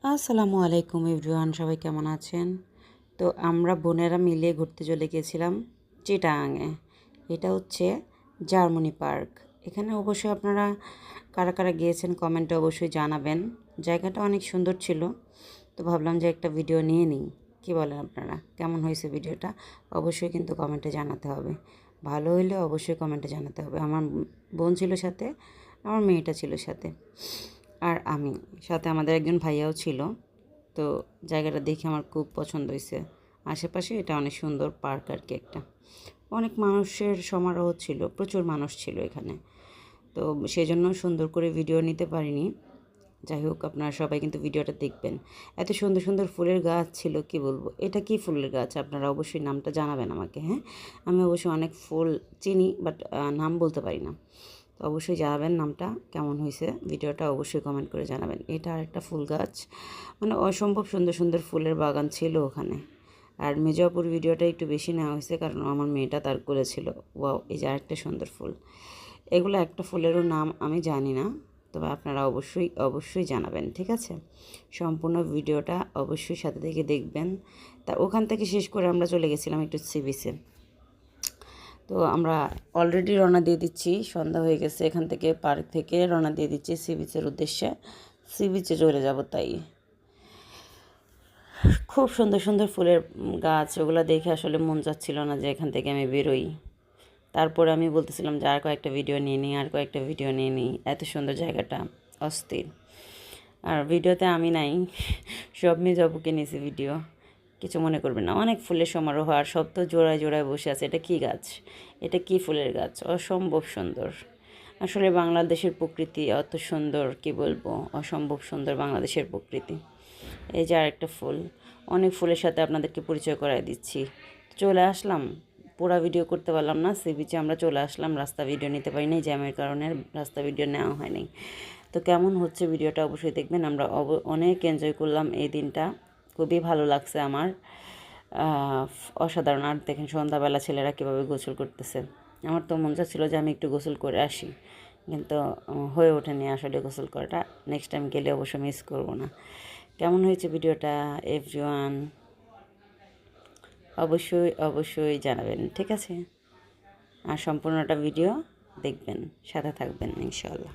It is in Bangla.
আসসালামু আলাইকুম এভরিওয়ান, সবাই কেমন আছেন? তো আমরা বোনেরা মিলে ঘুরতে চলে গিয়েছিলাম চিটাগাংয়ে। এটা হচ্ছে জার্মানি পার্ক। এখানে অবশ্যই আপনারা কারা কারা গিয়েছেন কমেন্টে অবশ্যই জানাবেন। জায়গাটা অনেক সুন্দর ছিল, তো ভাবলাম যে একটা ভিডিও নিয়ে নিই। কী বলেন আপনারা, কেমন হয়েছে ভিডিওটা? অবশ্যই কিন্তু কমেন্টে জানাতে হবে। ভালো হইলে অবশ্যই কমেন্টে জানাতে হবে। আমার বোন ছিল সাথে, আমার মেয়েটা ছিল সাথে, আর আমি সাথে আমাদের একজন ভাইয়াও ছিল। তো জায়গাটা দেখে আমার খুব পছন্দ হয়েছে। আশেপাশে এটা অনেক সুন্দর পার্ক আর কি একটা। অনেক মানুষের সমারোহ ছিল, প্রচুর মানুষ ছিল এখানে। তো সেজন্য সুন্দর করে ভিডিও নিতে পারিনি। যাই হোক, আপনারা সবাই কিন্তু ভিডিওটা দেখবেন। এত সুন্দর সুন্দর ফুলের গাছ ছিল, কি বলবো। এটা কি ফুলের গাছ আপনারা অবশ্যই নামটা জানাবেন আমাকে। হ্যাঁ, আমি অবশ্যই অনেক ফুল চিনি, বাট নাম বলতে পারি না। তো অবশ্যই জানাবেন নামটা কেমন হয়েছে, ভিডিওটা অবশ্যই কমেন্ট করে জানাবেন। এটা আরেকটা ফুল গাছ, মানে অসম্ভব সুন্দর সুন্দর ফুলের বাগান ছিল ওখানে। আর মির্জাপুর ভিডিওটা একটু বেশি নেওয়া হয়েছে কারণ আমার মেয়েটা তার করেছিল। ওয়াও, এই যে আরেকটা সুন্দর ফুল। এগুলো একটা ফুলেরও নাম আমি জানি না, তবে আপনারা অবশ্যই অবশ্যই জানাবেন, ঠিক আছে? সম্পূর্ণ ভিডিওটা অবশ্যই সাথে থেকে দেখবেন। তা ওখান থেকে শেষ করে আমরা চলে গেছিলাম একটু সি বিচে। তো আমরা অলরেডি রওনা দিয়ে দিচ্ছি, সন্ধ্যা হয়ে গেছে। এখান থেকে পার্ক থেকে রওনা দিয়ে দিচ্ছি সি বিচের উদ্দেশ্যে। সি বিচে চলে যাব। তাই খুব সুন্দর সুন্দর ফুলের গাছ, ওগুলো দেখে আসলে মন যাচ্ছিল না যে এখান থেকে আমি বেরোই। তারপরে আমি বলতেছিলাম যে আর কয়েকটা ভিডিও নিয়ে নিই, আর কয়েকটা ভিডিও নিয়ে নিই। এত সুন্দর জায়গাটা, অস্থির। আর ভিডিওতে আমি নাই, সব মির্জাপুকে নিয়েছি ভিডিও, কিছু মনে করবেন না। অনেক ফুলের সমারোহ, আর সব তো জোড়ায় জোড়ায় বসে আছে। এটা কি গাছ, এটা কি ফুলের গাছ, অসম্ভব সুন্দর। আসলে বাংলাদেশের প্রকৃতি অত সুন্দর, কি বলবো, অসম্ভব সুন্দর বাংলাদেশের প্রকৃতি। এই যে আরেকটা ফুল। অনেক ফুলের সাথে আপনাদেরকে পরিচয় করায় দিচ্ছি। চলে আসলাম, পুরো ভিডিও করতে পারলাম না। সি বিচে আমরা চলে আসলাম, রাস্তা ভিডিও নিতে পারিনি, জ্যামের কারণে রাস্তা ভিডিও নেওয়া হয়নি। তো কেমন হচ্ছে ভিডিওটা অবশ্যই দেখবেন। আমরা অনেক এনজয় করলাম এই দিনটা, খুবই ভালো লাগছে আমার। অসাধারণ। আর দেখেন সন্ধ্যাবেলা ছেলেরা কীভাবে গোসল করতেছে। আমার তো মন চাচ্ছিল যে আমি একটু গোসল করে আসি, কিন্তু হয়ে ওঠেনি আসলে গোসল করাটা। নেক্সট টাইম গেলে অবশ্যই মিস করবো না। কেমন হয়েছে ভিডিওটা এভরিওয়ান, অবশ্যই অবশ্যই জানাবেন, ঠিক আছে? আর সম্পূর্ণটা ভিডিও দেখবেন, সাথে থাকবেন ইনশাআল্লাহ।